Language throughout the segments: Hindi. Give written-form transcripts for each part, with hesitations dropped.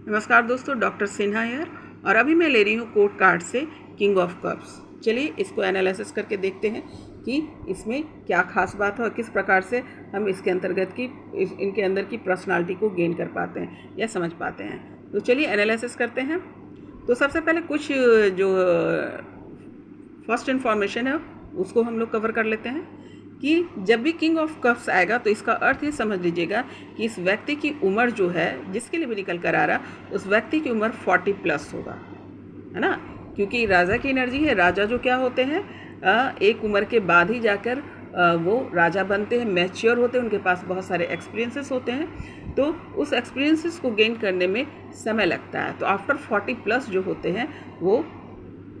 नमस्कार दोस्तों, डॉक्टर सिन्हा यार। और अभी मैं ले रही हूँ कोर्ट कार्ड से किंग ऑफ कप्स। चलिए इसको एनालिसिस करके देखते हैं कि इसमें क्या खास बात है और किस प्रकार से हम इसके अंतर्गत की इनके अंदर की पर्सनालिटी को गेन कर पाते हैं या समझ पाते हैं। तो चलिए एनालिसिस करते हैं। तो सबसे पहले कुछ जो फर्स्ट इन्फॉर्मेशन है उसको हम लोग कवर कर लेते हैं कि जब भी किंग ऑफ कप्स आएगा तो इसका अर्थ ये समझ लीजिएगा कि इस व्यक्ति की उम्र जो है, जिसके लिए भी निकल कर आ रहा, उस व्यक्ति की उम्र 40+ होगा, है ना। क्योंकि राजा की एनर्जी है। राजा जो क्या होते हैं, एक उम्र के बाद ही जाकर वो राजा बनते हैं, मैच्योर होते हैं, उनके पास बहुत सारे एक्सपीरियंसेस होते हैं। तो उस एक्सपीरियंसेस को गेन करने में समय लगता है। तो आफ्टर 40+ जो होते हैं वो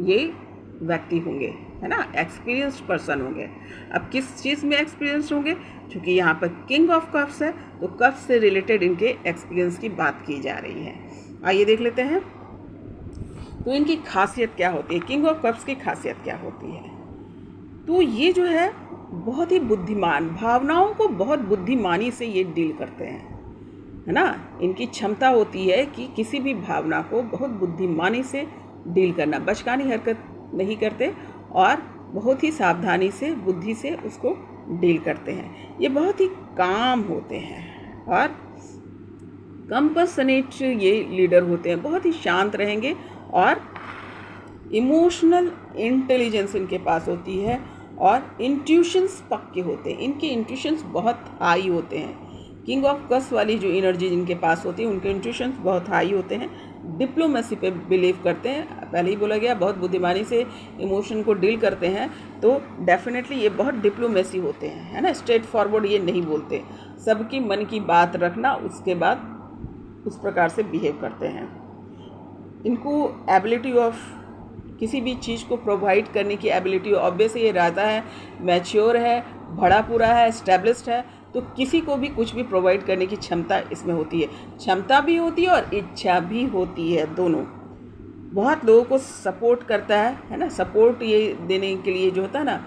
ये व्यक्ति होंगे, है ना, एक्सपीरियंस्ड पर्सन होंगे। अब किस चीज़ में एक्सपीरियंस्ड होंगे? क्योंकि यहाँ पर किंग ऑफ कप्स है तो कप्स से रिलेटेड इनके एक्सपीरियंस की बात की जा रही है। आइए देख लेते हैं तो इनकी खासियत क्या होती है, किंग ऑफ कप्स की खासियत क्या होती है। तो ये जो है बहुत ही बुद्धिमान, भावनाओं को बहुत बुद्धिमानी से ये डील करते हैं, है ना। इनकी क्षमता होती है कि किसी भी भावना को बहुत बुद्धिमानी से डील करना, बचकानी हरकत नहीं करते और बहुत ही सावधानी से, बुद्धि से उसको डील करते हैं। ये बहुत ही काम होते हैं और कंपैशनेट ये लीडर होते हैं, बहुत ही शांत रहेंगे और इमोशनल इंटेलिजेंस इनके पास होती है और इंट्यूशंस पक्के होते हैं। इनके इंट्यूशंस बहुत हाई होते हैं। किंग ऑफ कप्स वाली जो एनर्जी जिनके पास होती है उनके इंट्यूशंस बहुत हाई होते हैं। डिप्लोमेसी पे बिलीव करते हैं, पहले ही बोला गया, बहुत बुद्धिमानी से इमोशन को डील करते हैं। तो डेफिनेटली ये बहुत डिप्लोमेसी होते हैं, है ना। स्ट्रेट फॉरवर्ड ये नहीं बोलते, सबकी मन की बात रखना, उसके बाद उस प्रकार से बिहेव करते हैं। इनको एबिलिटी ऑफ किसी भी चीज़ को प्रोवाइड करने की एबिलिटी, ऑब्वियसली ये राजा है, मैच्योर है, बड़ा पूरा है, एस्टेब्लिश्ड है, तो किसी को भी कुछ भी प्रोवाइड करने की क्षमता इसमें होती है। क्षमता भी होती है और इच्छा भी होती है, दोनों। बहुत लोगों को सपोर्ट करता है ना। सपोर्ट ये देने के लिए जो होता है ना,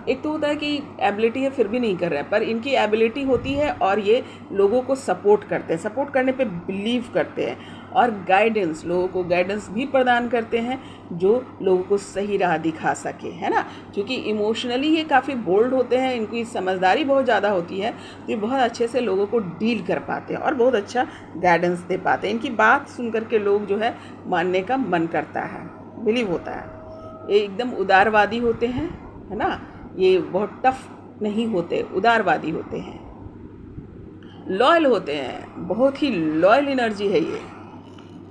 एक तो होता है कि एबिलिटी है फिर भी नहीं कर रहा है, पर इनकी एबिलिटी होती है और ये लोगों को सपोर्ट करते हैं, सपोर्ट करने पे बिलीव करते हैं और गाइडेंस, लोगों को गाइडेंस भी प्रदान करते हैं जो लोगों को सही राह दिखा सके, है ना। क्योंकि इमोशनली ये काफ़ी बोल्ड होते हैं, इनकी समझदारी बहुत ज़्यादा होती है, तो ये बहुत अच्छे से लोगों को डील कर पाते हैं और बहुत अच्छा गाइडेंस दे पाते हैं। इनकी बात सुन करके लोग जो है मानने का मन करता है, बिलीव होता है। ये एकदम उदारवादी होते हैं, है ना। ये बहुत टफ नहीं होते, उदारवादी होते हैं, लॉयल होते हैं, बहुत ही लॉयल एनर्जी है ये,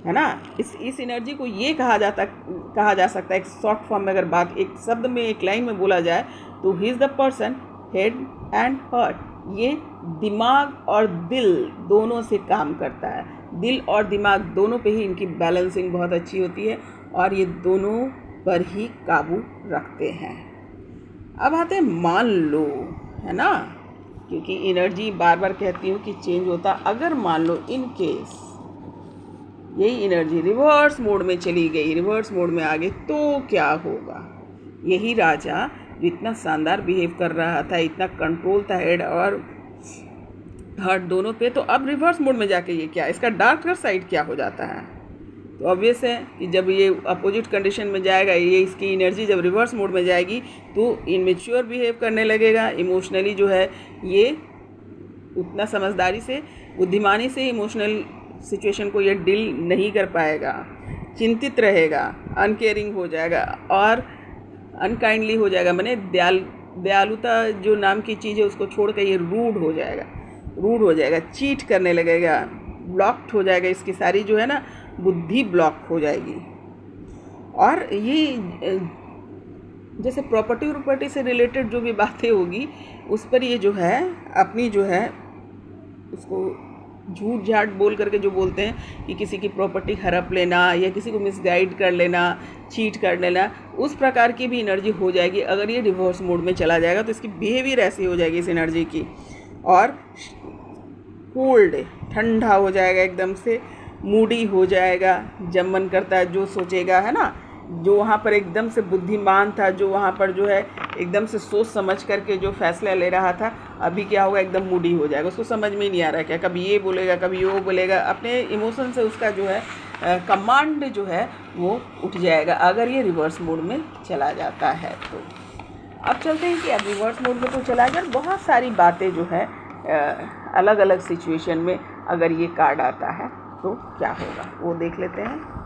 है ना। इस एनर्जी को ये कहा जा सकता है, एक शॉर्ट फॉर्म में अगर बात एक शब्द में, एक लाइन में बोला जाए तो he is the person head and heart. ये दिमाग और दिल दोनों से काम करता है। दिल और दिमाग दोनों पे ही इनकी बैलेंसिंग बहुत अच्छी होती है और ये दोनों पर ही काबू रखते हैं। अब आते हैं मान लो, है ना, क्योंकि एनर्जी बार बार कहती हूँ कि चेंज होता। अगर मान लो इन केस यही एनर्जी रिवर्स मोड में चली गई, रिवर्स मोड में आ गई, तो क्या होगा। यही राजा जो इतना शानदार बिहेव कर रहा था, इतना कंट्रोल था हेड और हार्ट दोनों पे, तो अब रिवर्स मोड में जाके ये क्या, इसका डार्कर साइड क्या हो जाता है। तो ऑब्वियस है कि जब ये अपोजिट कंडीशन में जाएगा, ये इसकी एनर्जी जब रिवर्स मोड में जाएगी तो इनमेच्योर बिहेव करने लगेगा। इमोशनली जो है ये उतना समझदारी से, बुद्धिमानी से इमोशनल सिचुएशन को ये डील नहीं कर पाएगा, चिंतित रहेगा, अनकेयरिंग हो जाएगा और अनकाइंडली हो जाएगा। माने दयालुता जो नाम की चीज़ है उसको छोड़ कर ये रूड हो जाएगा, चीट करने लगेगा, ब्लॉक्ड हो जाएगा। इसकी सारी जो है ना बुद्धि ब्लॉक हो जाएगी। और ये जैसे प्रॉपर्टी से रिलेटेड जो भी बातें होगी उस पर ये जो है अपनी जो है उसको झूठ झाट बोल करके जो बोलते हैं कि किसी की प्रॉपर्टी हड़प लेना या किसी को मिसगाइड कर लेना, चीट कर लेना, उस प्रकार की भी एनर्जी हो जाएगी। अगर ये रिवर्स मोड में चला जाएगा तो इसकी बिहेवियर ऐसी हो जाएगी इस एनर्जी की, और कोल्ड, ठंडा हो जाएगा, एकदम से मूडी हो जाएगा, जब मन करता है जो सोचेगा, है ना, जो वहाँ पर एकदम से बुद्धिमान था, जो वहाँ पर जो है एकदम से सोच समझ करके जो फैसला ले रहा था, अभी क्या होगा, एकदम मूडी हो जाएगा। उसको समझ में ही नहीं आ रहा है क्या, कभी ये बोलेगा कभी वो बोलेगा। अपने इमोशन से उसका जो है कमांड जो है वो उठ जाएगा, अगर ये रिवर्स मोड में चला जाता है तो। अब चलते हैं कि अब रिवर्स मोड में तो चला जाए, बहुत सारी बातें जो है अलग अलग सिचुएशन में अगर ये कार्ड आता है तो क्या होगा वो देख लेते हैं।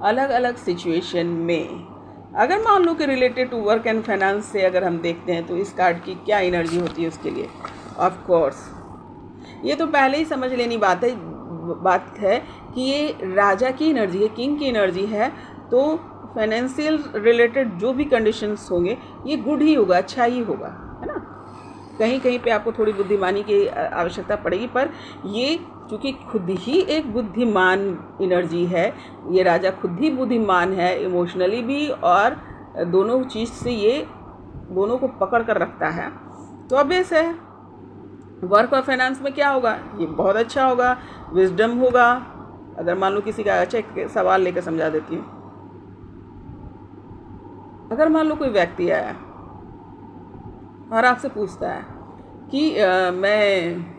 अलग अलग सिचुएशन में अगर मान लो कि related to work and finance से अगर हम देखते हैं तो इस कार्ड की क्या एनर्जी होती है उसके लिए। ऑफ कोर्स ये तो पहले ही समझ लेनी बात है कि ये राजा की एनर्जी है, किंग की एनर्जी है, तो फाइनेंशियल रिलेटेड जो भी कंडीशंस होंगे ये गुड ही होगा, अच्छा ही होगा, है ना। कहीं कहीं पे आपको थोड़ी बुद्धिमानी की आवश्यकता पड़ेगी, पर ये चूँकि खुद ही एक बुद्धिमान एनर्जी है, ये राजा खुद ही बुद्धिमान है इमोशनली भी, और दोनों चीज़ से ये दोनों को पकड़ कर रखता है, तो ऑब्वियस है वर्क और फाइनेंस में क्या होगा, ये बहुत अच्छा होगा, विजडम होगा। अगर मान लो किसी का, अच्छा एक सवाल लेकर समझा देती हूँ। अगर मान लो कोई व्यक्ति आया और आपसे पूछता है कि मैं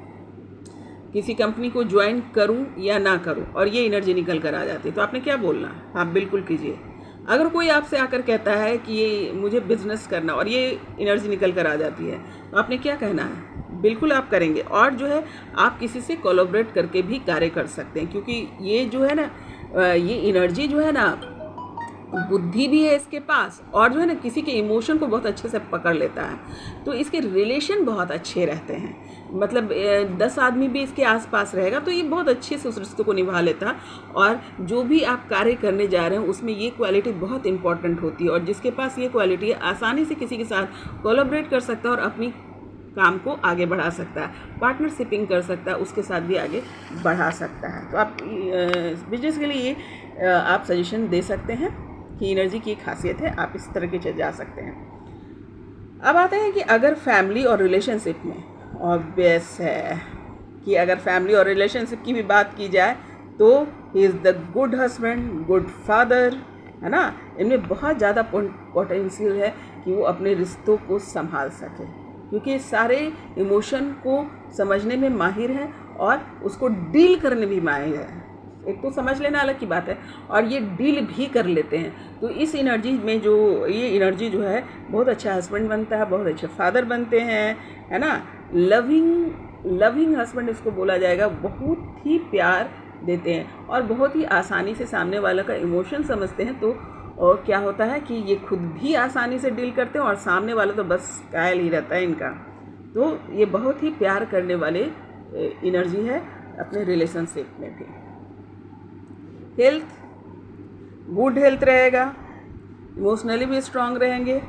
किसी कंपनी को ज्वाइन करूं या ना करूं, और ये एनर्जी निकल कर आ जाती है, तो आपने क्या बोलना है? आप बिल्कुल कीजिए। अगर कोई आपसे आकर कहता है कि ये मुझे बिजनेस करना, और ये एनर्जी निकल कर आ जाती है, तो आपने क्या कहना है? बिल्कुल आप करेंगे। और जो है आप किसी से कोलैबोरेट करके भी कार्य कर सकते हैं, क्योंकि ये जो है ना, ये एनर्जी जो है ना, बुद्धि भी है इसके पास, और जो है ना किसी के इमोशन को बहुत अच्छे से पकड़ लेता है, तो इसके रिलेशन बहुत अच्छे रहते हैं। मतलब 10 आदमी भी इसके आसपास रहेगा तो ये बहुत अच्छे से उस रिश्ते को निभा लेता है, और जो भी आप कार्य करने जा रहे हैं उसमें ये क्वालिटी बहुत इंपॉर्टेंट होती है, और जिसके पास ये क्वालिटी है आसानी से किसी के साथ कोलैबोरेट कर सकता है और अपनी काम को आगे बढ़ा सकता है, पार्टनरशिपिंग कर सकता है, उसके साथ भी आगे बढ़ा सकता है। तो आप बिजनेस के लिए ये आप सजेशन दे सकते हैं कि एनर्जी की खासियत है, आप इस तरह के जा सकते हैं। अब आते हैं कि अगर फैमिली और रिलेशनशिप में, ऑब्वियस है कि अगर फैमिली और रिलेशनशिप की भी बात की जाए तो he is the good husband, good father, है ना। इनमें बहुत ज़्यादा पोटेंशियल है कि वो अपने रिश्तों को संभाल सके, क्योंकि सारे इमोशन को समझने में माहिर हैं और उसको डील करने भी माहिर है। एक तो समझ लेना अलग की बात है, और ये डील भी कर लेते हैं। तो इस एनर्जी में जो ये एनर्जी जो है, बहुत अच्छा हस्बैंड बनता है, बहुत अच्छे फादर बनते हैं, है ना। लविंग हस्बैंड इसको बोला जाएगा, बहुत ही प्यार देते हैं और बहुत ही आसानी से सामने वाला का इमोशन समझते हैं। तो और क्या होता है कि ये खुद भी आसानी से डील करते हैं और सामने वाला तो बस कायल ही रहता है इनका। तो ये बहुत ही प्यार करने वाले एनर्जी है अपने रिलेशनशिप में भी। हेल्थ, गुड हेल्थ रहेगा, इमोशनली भी स्ट्रांग रहेंगे,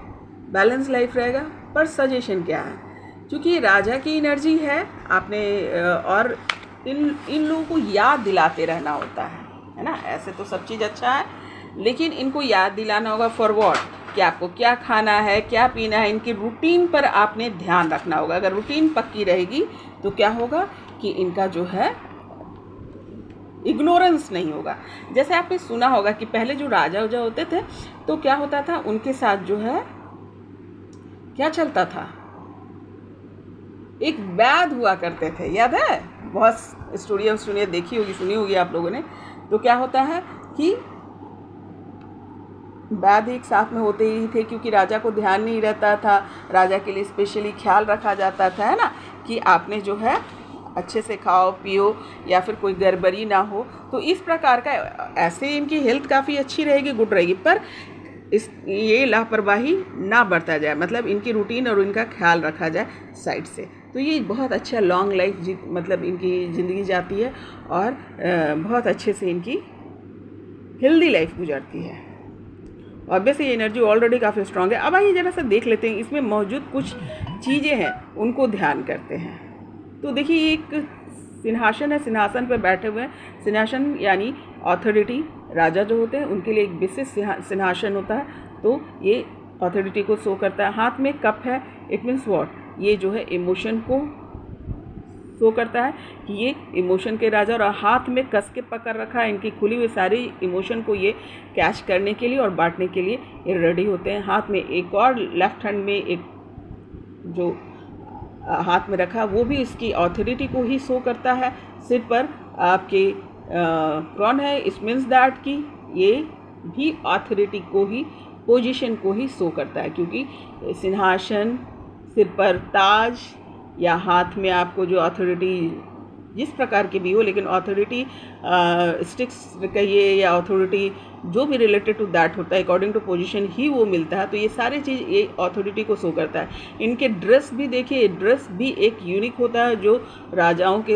बैलेंस लाइफ रहेगा। पर सजेशन क्या है, क्योंकि ये राजा की एनर्जी है, आपने और इन लोगों को याद दिलाते रहना होता है ना। ऐसे तो सब चीज़ अच्छा है, लेकिन इनको याद दिलाना होगा फॉर व्हाट, कि आपको क्या खाना है, क्या पीना है, इनकी रूटीन पर आपने ध्यान रखना होगा। अगर रूटीन पक्की रहेगी तो क्या होगा कि इनका जो है इग्नोरेंस नहीं होगा। जैसे आपने सुना होगा कि पहले जो राजा उजा होते थे तो क्या होता था, उनके साथ जो है क्या चलता था, एक वैद हुआ करते थे, याद है? बहुत स्टोरी देखी होगी, सुनी होगी आप लोगों ने। तो क्या होता है कि वैद एक साथ में होते ही थे, क्योंकि राजा को ध्यान नहीं रहता था, राजा के लिए स्पेशली ख्याल रखा जाता था, है ना, कि आपने जो है अच्छे से खाओ पियो या फिर कोई गड़बड़ी ना हो। तो इस प्रकार का, ऐसे इनकी हेल्थ काफ़ी अच्छी रहेगी, गुड रहेगी, पर ये लापरवाही ना बरता जाए, मतलब इनकी रूटीन और इनका ख्याल रखा जाए साइड से। तो ये बहुत अच्छा लॉन्ग लाइफ मतलब इनकी ज़िंदगी जाती है और बहुत अच्छे से इनकी हेल्दी लाइफ गुजरती है। ऑब्वियसली ये एनर्जी ऑलरेडी काफ़ी स्ट्रांग है। अब आइए जरा सा देख लेते हैं इसमें मौजूद कुछ चीज़ें हैं, उनको ध्यान करते हैं। तो देखिए, एक सिंहासन है, सिंहासन पर बैठे हुए हैं। सिंहासन यानी अथॉरिटी, राजा जो होते हैं उनके लिए एक विशेष सिंहासन होता है, तो ये अथॉरिटी को शो करता है। हाथ में कप है, इट मीन्स व्हाट, ये जो है इमोशन को शो करता है कि ये इमोशन के राजा, और हाथ में कस के पकड़ रखा है, इनकी खुली हुई सारी इमोशन को ये कैच करने के लिए और बांटने के लिए ये रेडी होते हैं। हाथ में एक और लेफ्ट हैंड में एक जो हाथ में रखा वो भी इसकी ऑथोरिटी को ही शो करता है। सिर पर आपके क्रॉन है, इट मीन्स दैट कि ये भी ऑथोरिटी को ही, पोजीशन को ही शो करता है, क्योंकि सिंहासन, सिर पर ताज या हाथ में आपको जो अथॉरिटी जिस प्रकार की भी हो, लेकिन अथॉरिटी स्टिक्स कहिए या अथॉरिटी जो भी रिलेटेड टू दैट होता है, अकॉर्डिंग टू पोजीशन ही वो मिलता है। तो ये सारी चीज़ ये अथॉरिटी को शो करता है। इनके ड्रेस भी देखिए, ड्रेस भी एक यूनिक होता है जो राजाओं के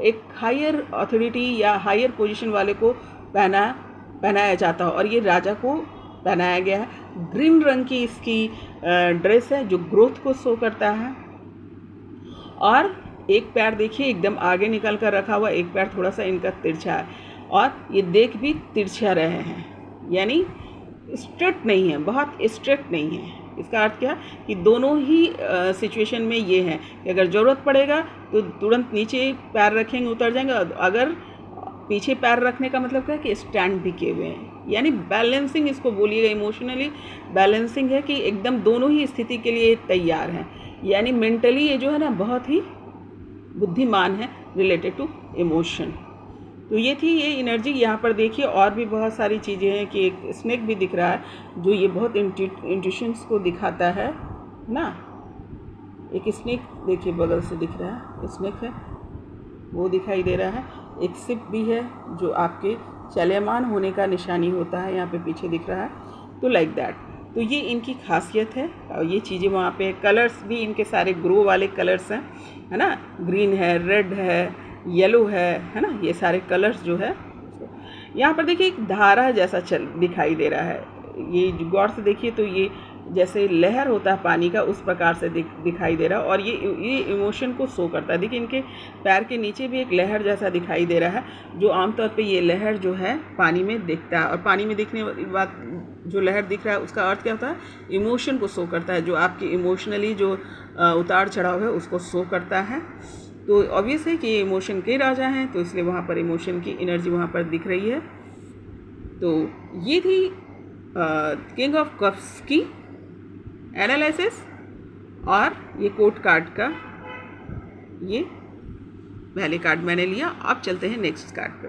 एक हायर अथॉरिटी या हायर पोजीशन वाले को पहनाया जाता है, और ये राजा को पहनाया गया है। ग्रीन रंग की इसकी ड्रेस है जो ग्रोथ को शो करता है, और एक पैर देखिए एकदम आगे निकल कर रखा हुआ, एक पैर थोड़ा सा इनका तिरछा है, और ये देख भी तिरछा रहे हैं, यानी स्ट्रेट नहीं है, बहुत स्ट्रेट नहीं है। इसका अर्थ क्या कि दोनों ही सिचुएशन में ये है कि अगर ज़रूरत पड़ेगा तो तुरंत नीचे पैर रखेंगे, उतर जाएंगे, अगर पीछे पैर रखने का मतलब क्या है कि स्टैंड भी किए हुए हैं, यानी बैलेंसिंग इसको बोलिएगा, इमोशनली बैलेंसिंग है कि एकदम दोनों ही स्थिति के लिए तैयार हैं। यानी मेंटली ये जो है ना बहुत ही बुद्धिमान है रिलेटेड टू इमोशन। तो ये थी ये एनर्जी। यहाँ पर देखिए और भी बहुत सारी चीज़ें हैं कि एक स्नेक भी दिख रहा है जो ये बहुत इंट्यूशंस को दिखाता है ना। एक स्नेक देखिए बगल से दिख रहा है, स्नेक है वो दिखाई दे रहा है। एक सिप भी है जो आपके चलयमान होने का निशानी होता है, यहाँ पे पीछे दिख रहा है। तो लाइक दैट, तो ये इनकी खासियत है। और ये चीज़ें वहाँ पे कलर्स भी इनके सारे ग्रो वाले कलर्स हैं, है ना, ग्रीन है, रेड है, येलो है ना, ये सारे कलर्स जो है। यहाँ पर देखिए एक धारा जैसा दिखाई दे रहा है, ये गौर से देखिए तो ये जैसे लहर होता है पानी का उस प्रकार से दिखाई दे रहा है, और ये इमोशन को शो करता है। देखिए इनके पैर के नीचे भी एक लहर जैसा दिखाई दे रहा है, जो आमतौर पे ये लहर जो है पानी में दिखता है, और पानी में दिखने वाली बात जो लहर दिख रहा है उसका अर्थ क्या होता है, इमोशन को शो करता है, जो आपकी इमोशनली जो उतार चढ़ाव है उसको शो करता है। तो ऑब्वियस है कि ये इमोशन के राजा हैं, तो इसलिए वहाँ पर इमोशन की एनर्जी वहाँ पर दिख रही है। तो ये थी किंग ऑफ कप्स की एनालिसिस, और ये कोर्ट कार्ड का ये पहले कार्ड मैंने लिया। अब चलते हैं नेक्स्ट कार्ड पे।